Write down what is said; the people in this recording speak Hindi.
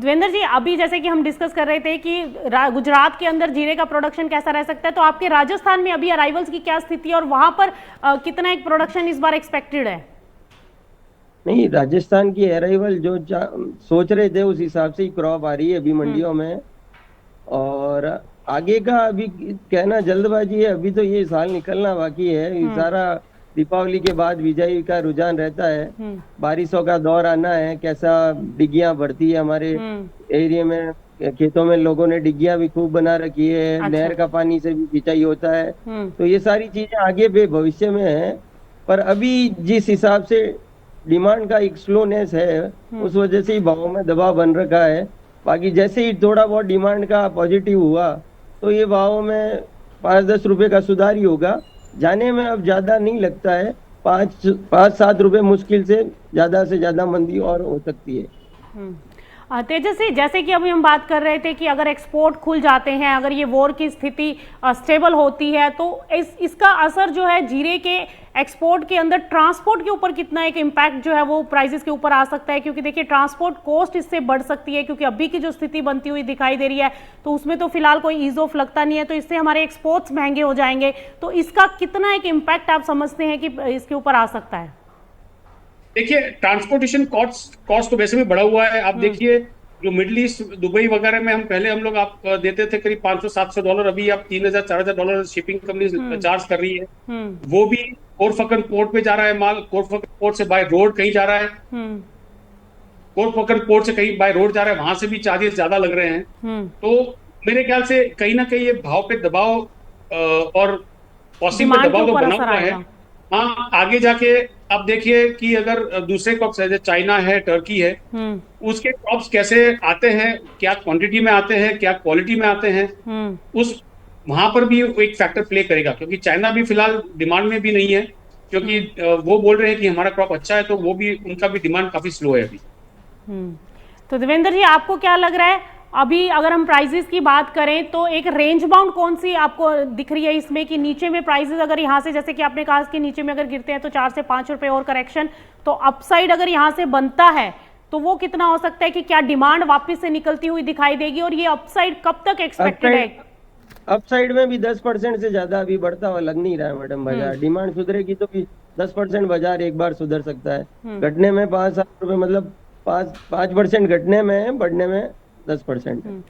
देवेंद्र जी, अभी जैसे कि हम डिस्कस कर रहे थे कि गुजरात के अंदर जीरे का प्रोडक्शन कैसा रह सकता है, तो आपके राजस्थान में अभी अराइवल्स की क्या स्थिति है और वहां पर कितना एक प्रोडक्शन इस बार एक्सपेक्टेड है? नहीं, राजस्थान की अराइवल जो सोच रहे थे उस हिसाब से ही क्रॉप आ रही है अभी हम्म। मंडियों में। और आगे का अभी कहना जल्दबाजी है, अभी तो ये साल निकलना बाकी है। ये हम्म। सारा दीपावली के बाद बिजाई का रुझान रहता है। हम्म। बारिशों का दौर आना है, कैसा डिग्गियां बढ़ती है हमारे हम्म। एरिया में। खेतों में लोगों ने डिग्गियां भी खूब बना रखी है, अच्छा। नहर का पानी से भी सिंचाई होता है। हम्म। तो ये सारी चीजें आगे पे भविष्य में है। पर अभी जिस हिसाब से डिमांड का एक स्लोनेस है, हम्म। उस वजह से ही भावों में दबाव बन रखा है। बाकी जैसे ही थोड़ा बहुत डिमांड का पॉजिटिव हुआ तो ये भावों में 5-10 रुपए का सुधार ही होगा। जाने में अब ज्यादा नहीं लगता है। 5-7 रुपए मुश्किल से ज्यादा मंदी और हो सकती है। हम्म। तेजस्वी, जैसे कि अभी हम बात कर रहे थे कि अगर एक्सपोर्ट खुल जाते हैं, अगर ये वॉर की स्थिति स्टेबल होती है, तो इसका असर जो है जीरे के एक्सपोर्ट के अंदर ट्रांसपोर्ट के ऊपर कितना एक इम्पैक्ट जो है वो प्राइसेस के ऊपर आ सकता है? क्योंकि देखिए ट्रांसपोर्ट कॉस्ट इससे बढ़ सकती है, क्योंकि अभी की जो स्थिति बनती हुई दिखाई दे रही है तो उसमें तो फिलहाल कोई ईज ऑफ लगता नहीं है, तो इससे हमारे एक्सपोर्ट्स महंगे हो जाएंगे। तो इसका कितना एक इम्पैक्ट आप समझते हैं कि इसके ऊपर आ सकता है? देखिए, ट्रांसपोर्टेशन कॉस्ट कॉस्ट तो वैसे भी बढ़ा हुआ है। आप हम्म। देखिए, जो मिडिल ईस्ट दुबई वगैरह में हम लोग आप देते थे करीब $500-700, अभी आप $3000-4000 शिपिंग कंपनी हम्म। चार्ज कर रही है। हम्म। वो भी कोरफकन पोर्ट पे जा रहा है माल, कोरफकन पोर्ट से बाय रोड कहीं जा रहा है, हम्म। कोरफकन पोर्ट से कहीं बाय रोड जा रहा है, वहां से भी चार्जेस ज्यादा लग रहे हैं। हम्म। तो मेरे ख्याल से कहीं ना कहीं ये भाव पे दबाव और कॉस्टिंग पे डिमांड के दबाव तो ऊपर बना असर हुआ है। आएगा। हाँ, आगे जाके आप देखिए कि अगर दूसरे क्रॉप्स है, जैसे चाइना है, टर्की है, हम्म। उसके क्रॉप्स कैसे आते हैं, क्या क्वांटिटी में आते हैं, क्या क्वालिटी में आते हैं, हम्म। उस वहां पर भी एक फैक्टर प्ले करेगा। क्योंकि चाइना भी फिलहाल डिमांड में भी नहीं है, क्योंकि हम्म। वो बोल रहे हैं कि हमारा क्रॉप अच्छा है, तो वो भी उनका भी डिमांड काफी स्लो है अभी। हम्म। तो देवेंद्र जी, आपको क्या लग रहा है अभी अगर हम प्राइसेस की बात करें तो एक रेंज बाउंड कौन सी आपको दिख रही है इसमें, कि नीचे में प्राइसेस अगर यहाँ से, जैसे कि आपने कहा कि नीचे में अगर गिरते हैं तो 4 से 5 रुपए और करेक्शन, तो अपसाइड अगर यहाँ से बनता है तो वो कितना हो सकता है? कि क्या डिमांड वापस से निकलती हुई दिखाई देगी और ये अपसाइड कब तक एक्सपेक्टेड है? अपसाइड में भी 10% से ज्यादा अभी बढ़ता हुआ लग नहीं रहा है मैडम। हम्म। बाजार डिमांड सुधरेगी तो भी 10% बाजार एक बार सुधर सकता है। हम्म। घटने में 5-7 रुपए, मतलब 5% घटने में, बढ़ने में 10%।